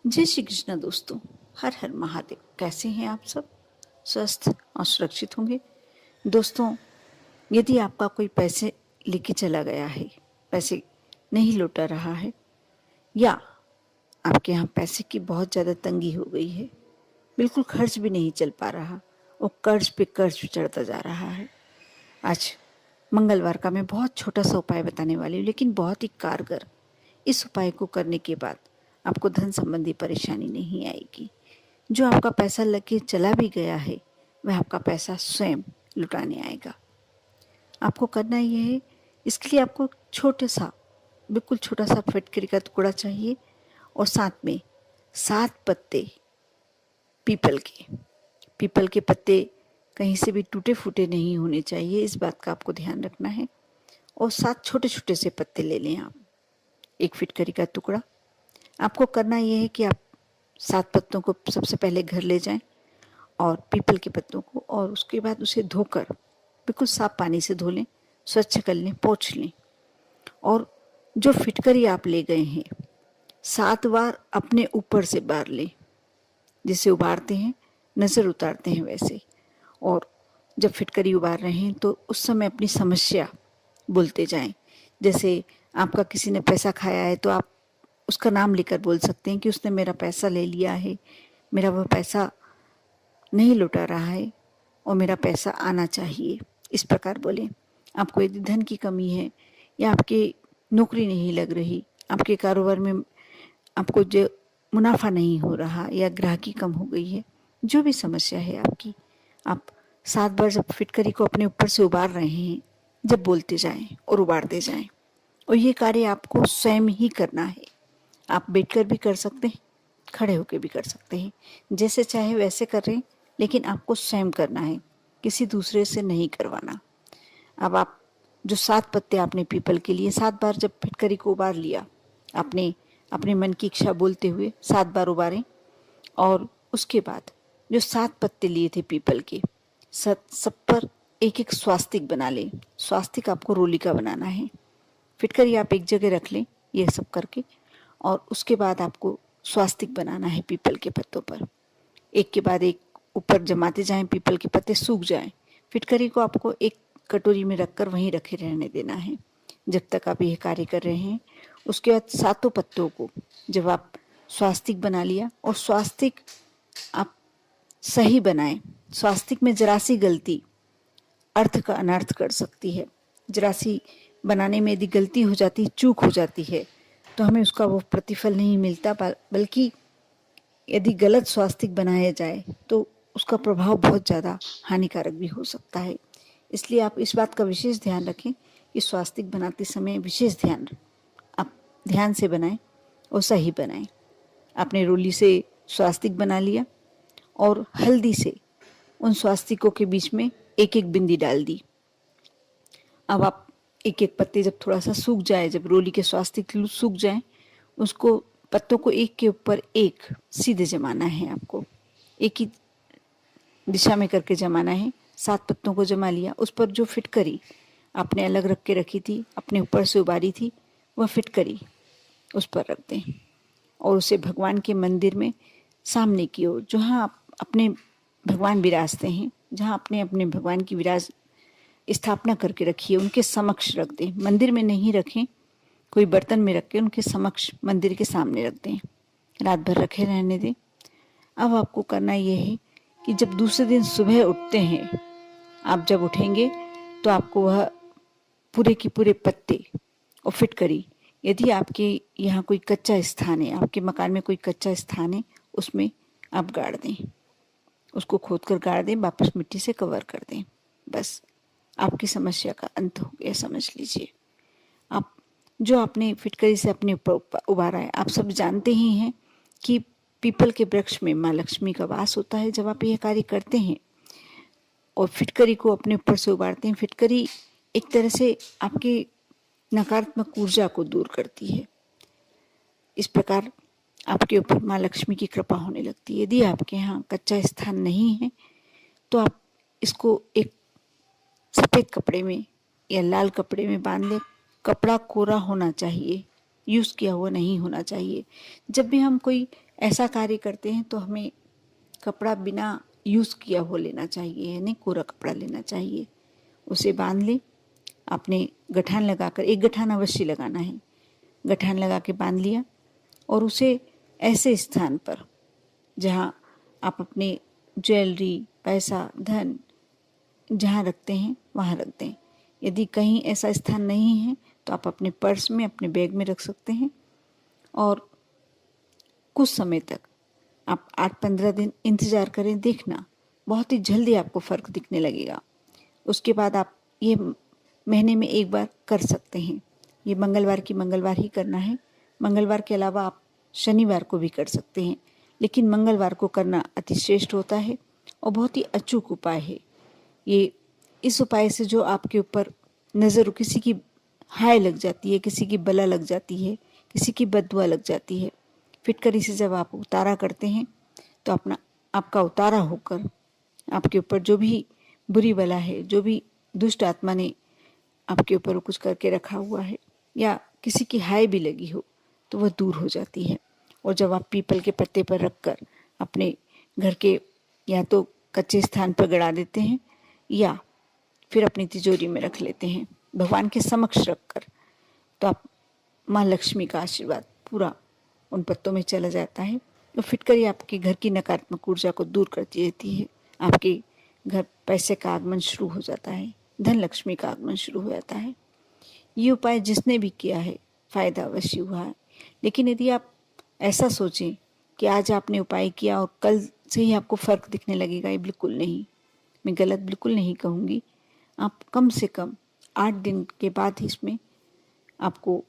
जय श्री कृष्ण दोस्तों। हर हर महादेव। कैसे हैं आप सब? स्वस्थ और सुरक्षित होंगे। दोस्तों, यदि आपका कोई पैसे लेके चला गया है, पैसे नहीं लौटा रहा है, या आपके यहाँ पैसे की बहुत ज़्यादा तंगी हो गई है, बिल्कुल खर्च भी नहीं चल पा रहा और कर्ज पे कर्ज चढ़ता जा रहा है, आज मंगलवार का मैं बहुत छोटा सा उपाय बताने वाली हूँ, लेकिन बहुत ही कारगर। इस उपाय को करने के बाद आपको धन संबंधी परेशानी नहीं आएगी। जो आपका पैसा लगे चला भी गया है, वह आपका पैसा स्वयं लुटाने आएगा। आपको करना यह है, इसके लिए आपको बिल्कुल छोटा सा फिटकरी का टुकड़ा चाहिए और साथ में 7 पत्ते पीपल के पत्ते कहीं से भी टूटे फूटे नहीं होने चाहिए, इस बात का आपको ध्यान रखना है। और 7 छोटे छोटे से पत्ते ले लें आप, 1 फिटकरी का टुकड़ा। आपको करना यह है कि आप 7 पत्तों को सबसे पहले घर ले जाएं और पीपल के पत्तों को, और उसके बाद उसे धोकर बिल्कुल साफ पानी से धो लें, स्वच्छ कर लें, पोंछ लें। और जो फिटकरी आप ले गए हैं 7 बार अपने ऊपर से बार लें, जिसे उबारते हैं, नज़र उतारते हैं वैसे। और जब फिटकरी उबार रहे हैं तो उस समय अपनी समस्या बोलते जाएं। जैसे आपका किसी ने पैसा खाया है तो आप उसका नाम लेकर बोल सकते हैं कि उसने मेरा पैसा ले लिया है, मेरा वह पैसा नहीं लौटा रहा है और मेरा पैसा आना चाहिए। इस प्रकार बोलें। आपको यदि धन की कमी है या आपकी नौकरी नहीं लग रही, आपके कारोबार में आपको जो मुनाफा नहीं हो रहा या ग्राहकी कम हो गई है, जो भी समस्या है आपकी, आप 7 बार जब फिटकरी को अपने ऊपर से उबार रहे हैं, जब बोलते जाएं और उबारते जाएं। और ये कार्य आपको स्वयं ही करना है। आप बैठकर भी कर सकते हैं, खड़े होकर भी कर सकते हैं, जैसे चाहे वैसे करें, लेकिन आपको स्वयं करना है, किसी दूसरे से नहीं करवाना। अब आप जो 7 पत्ते आपने पीपल के लिए 7 बार जब फिटकरी को उबार लिया, आपने अपने मन की इच्छा बोलते हुए 7 बार उबारें। और उसके बाद जो 7 पत्ते लिए थे पीपल के, सब पर एक एक स्वास्तिक बना लें। स्वास्तिक आपको रोली का बनाना है। फिटकरी आप एक जगह रख लें ये सब करके, और उसके बाद आपको स्वास्तिक बनाना है पीपल के पत्तों पर। एक के बाद एक ऊपर जमाते जाएं, पीपल के पत्ते सूख जाएं। फिटकरी को आपको एक कटोरी में रखकर वहीं रखे रहने देना है जब तक आप यह कार्य कर रहे हैं। उसके बाद 7 पत्तों को जब आप स्वास्तिक बना लिया, और स्वास्तिक आप सही बनाएं। स्वास्तिक में जरा सी गलती अर्थ का अनर्थ कर सकती है। जरा सी बनाने में यदि गलती हो जाती, चूक हो जाती है, तो हमें उसका वो प्रतिफल नहीं मिलता, बल्कि यदि गलत स्वास्तिक बनाया जाए तो उसका प्रभाव बहुत ज़्यादा हानिकारक भी हो सकता है। इसलिए आप इस बात का विशेष ध्यान रखें कि स्वास्तिक बनाते समय विशेष आप ध्यान से बनाएं और सही बनाएं। आपने रोली से स्वास्तिक बना लिया और हल्दी से उन स्वास्तिकों के बीच में एक एक बिंदी डाल दी। अब आप एक एक पत्ते जब थोड़ा सा सूख जाए, जब रोली के स्वास्तिक सूख जाए, उसको पत्तों को एक के ऊपर एक सीधे जमाना है। आपको एक ही दिशा में करके जमाना है। 7 पत्तों को जमा लिया, उस पर जो फिटकरी आपने अलग रख के रखी थी, अपने ऊपर से उबारी थी, वह फिटकरी उस पर रख दें और उसे भगवान के मंदिर में सामने की ओर, जहाँ आप अपने भगवान विराजते हैं, जहाँ अपने अपने भगवान की स्थापना करके रखिए, उनके समक्ष रख दें। मंदिर में नहीं रखें, कोई बर्तन में रख के उनके समक्ष मंदिर के सामने रख दें। रात भर रखे रहने दें। अब आपको करना यह है कि जब दूसरे दिन सुबह उठते हैं, आप जब उठेंगे तो आपको वह पूरे की पूरे पत्ते और फिटकरी, यदि आपके यहाँ कोई कच्चा स्थान है, आपके मकान में कोई कच्चा स्थान है, उसमें आप गाड़ दें। उसको खोद कर गाड़ दें, वापस मिट्टी से कवर कर दें। बस आपकी समस्या का अंत हो गया, समझ लीजिए। आप जो आपने फिटकरी से अपने ऊपर उबारा है, आप सब जानते ही हैं कि पीपल के वृक्ष में माँ लक्ष्मी का वास होता है। जब आप यह कार्य करते हैं और फिटकरी को अपने ऊपर से उबारते हैं, फिटकरी एक तरह से आपकी नकारात्मक ऊर्जा को दूर करती है। इस प्रकार आपके ऊपर माँ लक्ष्मी की कृपा होने लगती है। यदि आपके यहाँ कच्चा स्थान नहीं है तो आप इसको एक सफ़ेद कपड़े में या लाल कपड़े में बांध लें। कपड़ा कोरा होना चाहिए, यूज़ किया हुआ नहीं होना चाहिए। जब भी हम कोई ऐसा कार्य करते हैं तो हमें कपड़ा बिना यूज़ किया हुआ लेना चाहिए, यानी कोरा कपड़ा लेना चाहिए। उसे बांध लें, आपने गठान लगाकर, एक गठान अवश्य लगाना है, गठान लगा के बांध लिया और उसे ऐसे स्थान पर जहाँ आप अपने ज्वेलरी, पैसा, धन जहाँ रखते हैं वहाँ रख दें। यदि कहीं ऐसा स्थान नहीं है तो आप अपने पर्स में, अपने बैग में रख सकते हैं और कुछ समय तक आप 8-15 दिन इंतज़ार करें, देखना बहुत ही जल्दी आपको फ़र्क दिखने लगेगा। उसके बाद आप ये महीने में एक बार कर सकते हैं। ये मंगलवार की मंगलवार ही करना है। मंगलवार के अलावा आप शनिवार को भी कर सकते हैं, लेकिन मंगलवार को करना अति श्रेष्ठ होता है और बहुत ही अचूक उपाय है। ये इस उपाय से जो आपके ऊपर नज़र, किसी की हाय लग जाती है, किसी की बला लग जाती है, किसी की बददुआ लग जाती है, फिटकरी से जब आप उतारा करते हैं तो आपका उतारा होकर आपके ऊपर जो भी बुरी बला है, जो भी दुष्ट आत्मा ने आपके ऊपर कुछ करके रखा हुआ है या किसी की हाय भी लगी हो तो वह दूर हो जाती है। और जब आप पीपल के पत्ते पर रखकर अपने घर के या तो कच्चे स्थान पर गड़ा देते हैं या फिर अपनी तिजोरी में रख लेते हैं भगवान के समक्ष रखकर, तो आप माँ लक्ष्मी का आशीर्वाद पूरा उन पत्तों में चला जाता है। तो फिटकरी आपके घर की नकारात्मक ऊर्जा को दूर करती रहती है। आपके घर पैसे का आगमन शुरू हो जाता है, धन लक्ष्मी का आगमन शुरू हो जाता है। ये उपाय जिसने भी किया है फायदा अवश्य हुआ है। लेकिन यदि आप ऐसा सोचें कि आज आपने उपाय किया और कल से ही आपको फ़र्क दिखने लगेगा, ये बिल्कुल नहीं, मैं गलत बिल्कुल नहीं कहूँगी। आप कम से कम 8 दिन के बाद ही इसमें आपको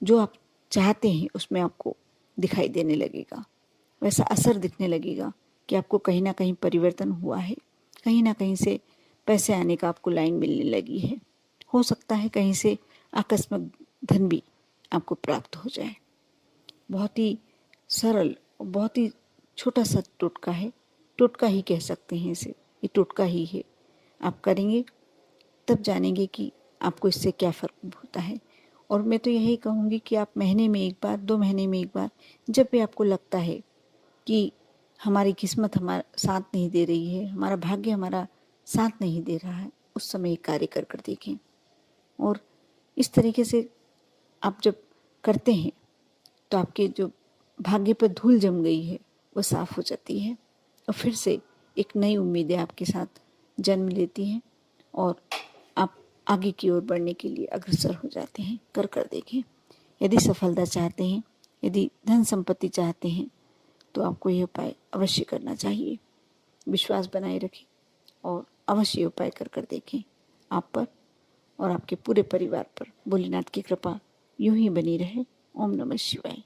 जो आप चाहते हैं उसमें आपको दिखाई देने लगेगा, वैसा असर दिखने लगेगा कि आपको कहीं ना कहीं परिवर्तन हुआ है, कहीं ना कहीं से पैसे आने का आपको लाइन मिलने लगी है। हो सकता है कहीं से आकस्मिक धन भी आपको प्राप्त हो जाए। बहुत ही सरल और बहुत ही छोटा सा टोटका है, टोटका ही कह सकते हैं इसे, ये टोटका ही है। आप करेंगे तब जानेंगे कि आपको इससे क्या फ़र्क होता है। और मैं तो यही कहूँगी कि आप महीने में एक बार, 2 महीने में एक बार, जब भी आपको लगता है कि हमारी किस्मत हमारा साथ नहीं दे रही है, हमारा भाग्य हमारा साथ नहीं दे रहा है, उस समय एक कार्य कर कर देखें। और इस तरीके से आप जब करते हैं तो आपके जो भाग्य पर धूल जम गई है वो साफ हो जाती है और फिर से एक नई उम्मीदें आपके साथ जन्म लेती हैं और आप आगे की ओर बढ़ने के लिए अग्रसर हो जाते हैं। कर देखें। यदि सफलता चाहते हैं, यदि धन संपत्ति चाहते हैं तो आपको यह उपाय अवश्य करना चाहिए। विश्वास बनाए रखें और अवश्य उपाय कर देखें। आप पर और आपके पूरे परिवार पर भोलेनाथ की कृपा यूं ही बनी रहे। ओम नमः शिवाय।